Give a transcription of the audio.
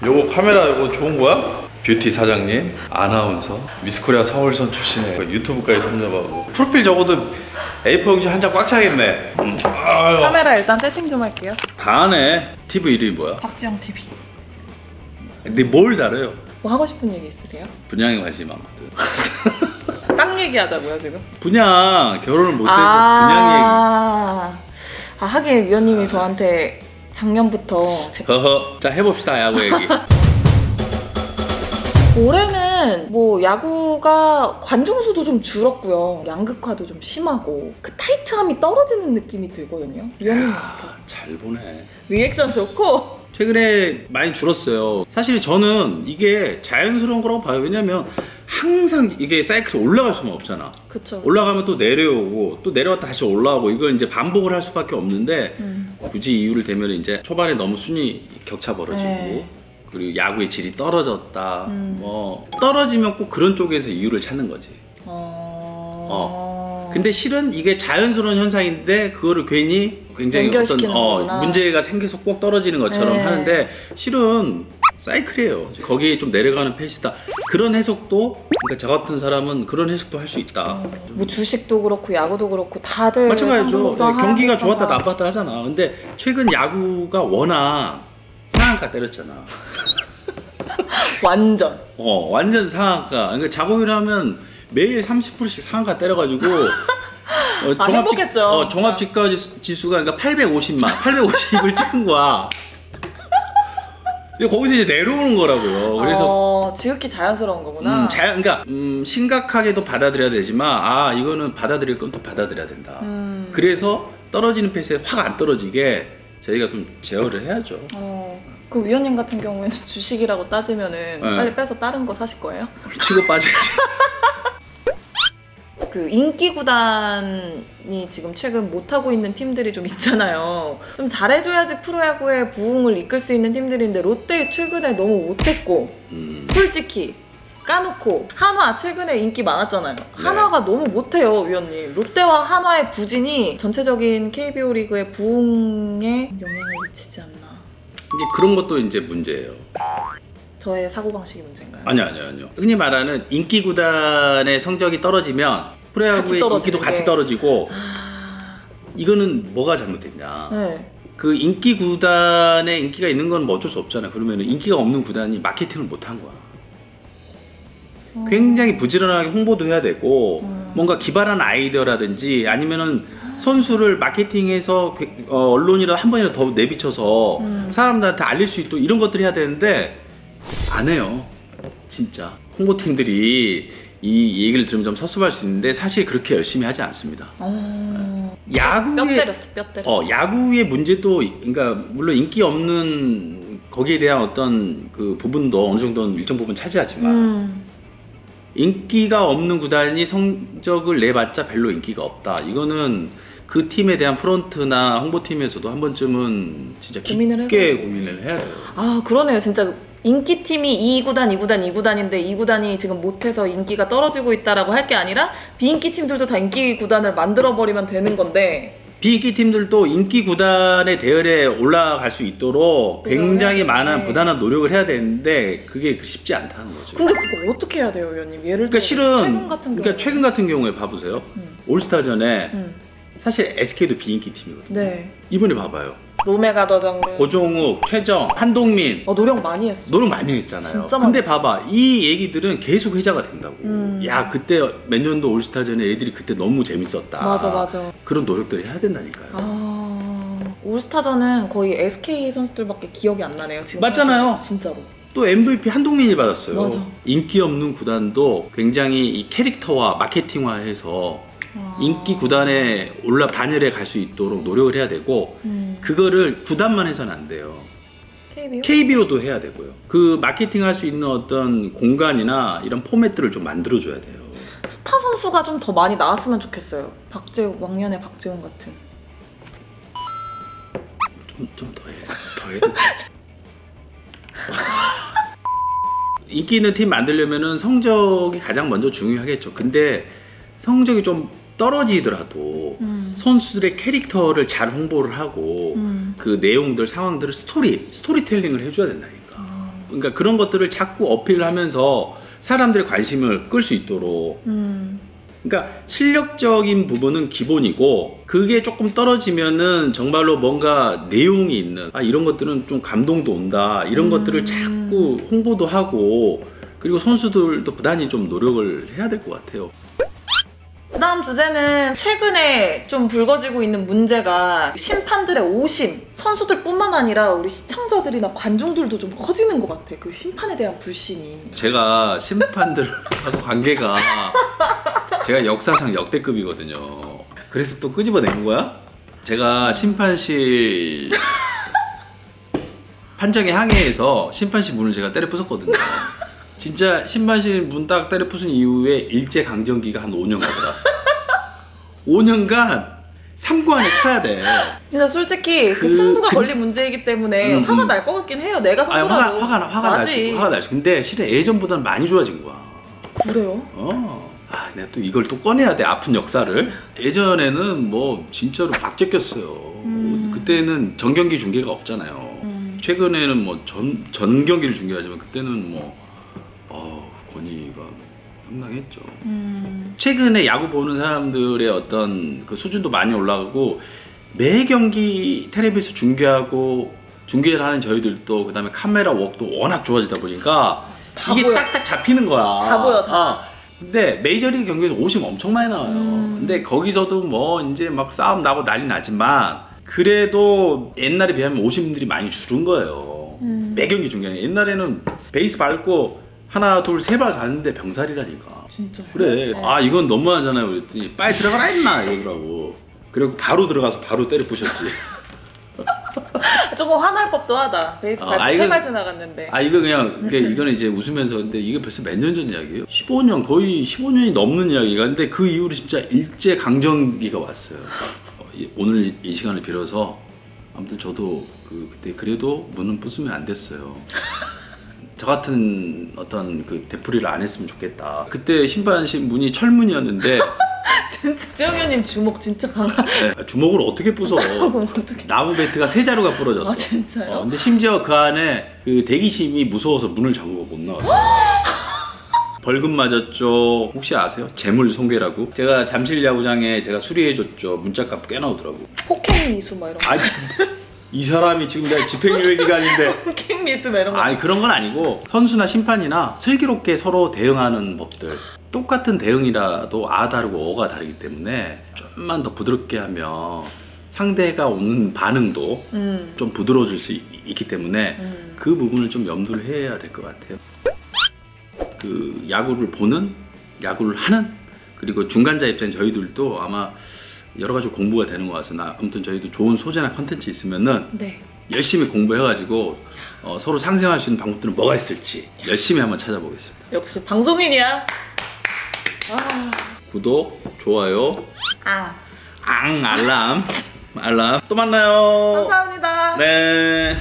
요거 카메라 요거 좋은 거야? 뷰티 사장님, 아나운서, 미스코리아 서울선 출신의 유튜브까지 섭렵하고 프로필 적어도 A4 용지 한 장 꽉 차겠네. 카메라 일단 세팅 좀 할게요. 다 하네. TV 이름이 뭐야? 박지영 TV. 근데 뭘 다뤄요? 뭐 하고 싶은 얘기 있으세요? 분양에 관심이 많거든. 땅 얘기하자고요 지금? 분양, 결혼을 못해도 분양 얘기. 하긴 위원님이 저한테 작년부터 허허. 자 해봅시다 야구 얘기. 올해는 뭐 야구가 관중수도 좀 줄었고요. 양극화도 좀 심하고 그 타이트함이 떨어지는 느낌이 들거든요. 위원님 잘 보네. 리액션 좋고. 최근에 많이 줄었어요. 사실 저는 이게 자연스러운 거라고 봐요. 왜냐면 항상 이게 사이클이 올라갈 수는 없잖아. 그쵸. 올라가면 또 내려오고 또 내려왔다 다시 올라오고 이걸 이제 반복을 할 수밖에 없는데 굳이 이유를 대면 이제 초반에 너무 순위 격차 벌어지고 네. 그리고 야구의 질이 떨어졌다. 뭐 떨어지면 꼭 그런 쪽에서 이유를 찾는 거지. 근데 실은 이게 자연스러운 현상인데 그거를 괜히 굉장히 어떤 문제가 생겨서 꼭 떨어지는 것처럼 네. 하는데 실은 사이클이에요. 거기에 좀 내려가는 페이스다. 그런 해석도 그러니까 저 같은 사람은 그런 해석도 할 수 있다. 뭐 주식도 그렇고 야구도 그렇고 다들 마찬가지죠. 경기가 좋았다 나빴다 하잖아. 근데 최근 야구가 워낙 상한가 때렸잖아. 완전 상한가. 그러니까 자국이라면 매일 30%씩 상한가 때려가지고 행복했죠. 종합지가 지수가 그러니까 850만, 850을 찍은 거야. 거기서 이제 내려오는 거라고요. 그래서 지극히 자연스러운 거구나. 그러니까 심각하게도 받아들여야 되지만 이거는 받아들일 건 또 받아들여야 된다. 그래서 떨어지는 페이스에 확 안 떨어지게 저희가 좀 제어를 해야죠. 그 위원님 같은 경우에는 주식이라고 따지면은 빨리 빼서 다른 거 사실 거예요? 치고 빠져야지. 그 인기 구단이 지금 최근 못하고 있는 팀들이 좀 있잖아요. 좀 잘해줘야지 프로야구의 부흥을 이끌 수 있는 팀들인데 롯데 최근에 너무 못했고 솔직히 까놓고 한화 최근에 인기 많았잖아요. 한화가 너무 못해요 위원님. 롯데와 한화의 부진이 전체적인 KBO 리그의 부흥에 영향을 미치지 않나. 이게 그런 것도 이제 문제예요. 저의 사고방식이 문제인가요? 아니요. 흔히 말하는 인기 구단의 성적이 떨어지면 프로야구의 인기도 같이 떨어지고 이거는 뭐가 잘못됐냐. 그 인기 구단에 인기가 있는 건 뭐 어쩔 수 없잖아. 그러면 인기가 없는 구단이 마케팅을 못한 거야. 굉장히 부지런하게 홍보도 해야 되고 뭔가 기발한 아이디어라든지 아니면은 선수를 마케팅해서 언론이라 한 번이라도 더 내비쳐서 사람들한테 알릴 수 있도록 이런 것들을 해야 되는데 안 해요. 진짜 홍보팀들이 이 얘기를 들으면 좀 섭섭할 수 있는데 사실 그렇게 열심히 하지 않습니다. 야구의 문제도 그러니까 물론 인기 없는 거기에 대한 어떤 그 부분도 어느 정도는 일정 부분 차지하지만 인기가 없는 구단이 성적을 내봤자 별로 인기가 없다. 이거는 그 팀에 대한 프런트나 홍보팀에서도 한 번쯤은 진짜 깊게 고민을 해야 돼요. 그러네요. 진짜 인기팀이 이 구단인데 이 구단이 지금 못해서 인기가 떨어지고 있다라고 할 게 아니라 비인기 팀들도 다 인기 구단을 만들어버리면 되는 건데 비인기 팀들도 인기 구단의 대열에 올라갈 수 있도록 굉장히 많은 부단한 노력을 해야 되는데 그게 쉽지 않다는 거죠. 근데 그거 어떻게 해야 돼요, 위원님? 예를 들어 최근 같은 경우에 봐보세요. 올스타전에 사실 SK도 비인기 팀이거든요. 이번에 봐봐요. 로메가 더정, 고종욱, 최정, 한동민 노력 많이 했어. 노력 많이 했잖아요. 근데 봐봐 이 얘기들은 계속 회자가 된다고. 야 그때 몇 년도 올스타전에 애들이 그때 너무 재밌었다. 맞아. 그런 노력들을 해야 된다니까요. 올스타전은 거의 SK 선수들밖에 기억이 안 나네요. 지금 맞잖아요. 진짜로. 또 MVP 한동민이 받았어요. 맞아. 인기 없는 구단도 굉장히 이 캐릭터화, 마케팅화해서 인기 구단에 반열에 갈 수 있도록 노력을 해야 되고 그거를 구단만 해서는 안 돼요. KBO도 해야 되고요. 그 마케팅 할 수 있는 어떤 공간이나 이런 포맷들을 좀 만들어줘야 돼요. 스타 선수가 좀 더 많이 나왔으면 좋겠어요. 왕년의 박재훈 같은. 좀 더 해도 돼. 인기 있는 팀 만들려면은 성적이 가장 먼저 중요하겠죠. 근데 성적이 좀 떨어지더라도 선수들의 캐릭터를 잘 홍보를 하고 그 내용들, 상황들을 스토리텔링을 해줘야 된다니까. 그러니까 그런 것들을 자꾸 어필하면서 사람들의 관심을 끌 수 있도록. 그러니까 실력적인 부분은 기본이고 그게 조금 떨어지면은 정말로 뭔가 내용이 있는 이런 것들은 좀 감동도 온다 이런 것들을 자꾸 홍보도 하고 그리고 선수들도 부단히 좀 노력을 해야 될 것 같아요. 다음 주제는 최근에 좀 불거지고 있는 문제가 심판들의 오심, 선수들뿐만 아니라 우리 시청자들이나 관중들도 좀 커지는 것 같아. 그 심판에 대한 불신이. 제가 심판들하고 관계가 제가 역사상 역대급이거든요. 그래서 또 끄집어낸 거야? 제가 심판실 판정에 항의해서 심판실 문을 제가 때려 부쉈거든요. 진짜 심판실 문 딱 때려 부순 이후에 일제 강점기가 한 5년 가더라. 5년간 삼구 안에 쳐야 돼. 근데 솔직히 그 승부가 걸린 문제이기 때문에 화가 날 것 같긴 해요. 내가 선수라도. 화가 날지. 근데 실은 예전보다는 많이 좋아진 거야. 그래요? 내가 또 이걸 또 꺼내야 돼. 아픈 역사를. 예전에는 뭐 진짜로 막 제꼈어요. 그때는 전경기 중계가 없잖아요. 최근에는 뭐 전 경기를 중계하지만 그때는 뭐 권위가 상당했죠. 최근에 야구 보는 사람들의 어떤 그 수준도 많이 올라가고 매 경기 텔레비에서 중계하고 중계를 하는 저희들도 그다음에 카메라 웍도 워낙 좋아지다 보니까 이게 보여. 딱딱 잡히는 거야. 다 보여 다. 근데 메이저리그 경기에서 오심 엄청 많이 나와요. 근데 거기서도 뭐 이제 막 싸움 나고 난리 나지만 그래도 옛날에 비하면 오심들이 많이 줄은 거예요. 매 경기 중계는 옛날에는 베이스 밟고 하나 둘 세 발 가는데 병살이라니까. 진짜. 그래. 네. 이건 너무하잖아요. 그랬더니 빨리 들어가라 했나 이러더라고. 그리고 바로 들어가서 바로 때려 부셨지. 조금 화날 법도 하다. 베이스 밟고 세 발 지나갔는데. 이거 그냥 이거는 이제 웃으면서 근데 이게 벌써 몇 년 전 이야기예요. 15년 거의 15년이 넘는 이야기가. 근데 그 이후로 진짜 일제 강점기가 왔어요. 오늘 이 시간을 빌어서 아무튼 저도 그때 그래도 문은 부수면 안 됐어요. 저 같은 어떤 그 되풀이를 안 했으면 좋겠다. 그때 심판실 문이 철문이었는데 진짜 재영이님 주먹 진짜 강하. 네, 주먹으로 어떻게 부숴? 어떻게? 나무 배트가 세 자루가 부러졌어. 진짜요? 근데 심지어 그 안에 그 대기심이 무서워서 문을 잠그고 못 나왔어. 벌금 맞았죠. 혹시 아세요? 재물 손괴라고. 제가 잠실 야구장에 제가 수리해줬죠. 문짝값 꽤 나오더라고. 폭행 미수 막 이런 거. 이 사람이 지금 내가 집행유예 기간인데 폭행 미수 막 이런 거. 그런 건 아니고 선수나 심판이나 슬기롭게 서로 대응하는 법들. 똑같은 대응이라도 다르고 어가 다르기 때문에 좀만 더 부드럽게 하면 상대가 오는 반응도 좀 부드러워질 수 있기 때문에 그 부분을 좀 염두를 해야 될 것 같아요. 그 야구를 보는, 야구를 하는, 그리고 중간자 입장인 저희들도 아마 여러 가지 공부가 되는 것 같아요. 아무튼 저희도 좋은 소재나 컨텐츠 있으면은 열심히 공부해가지고 서로 상생할 수 있는 방법들은 뭐가 있을지 열심히 한번 찾아보겠습니다. 역시 방송인이야. 구독, 좋아요, 알람 또 만나요. 감사합니다. 네.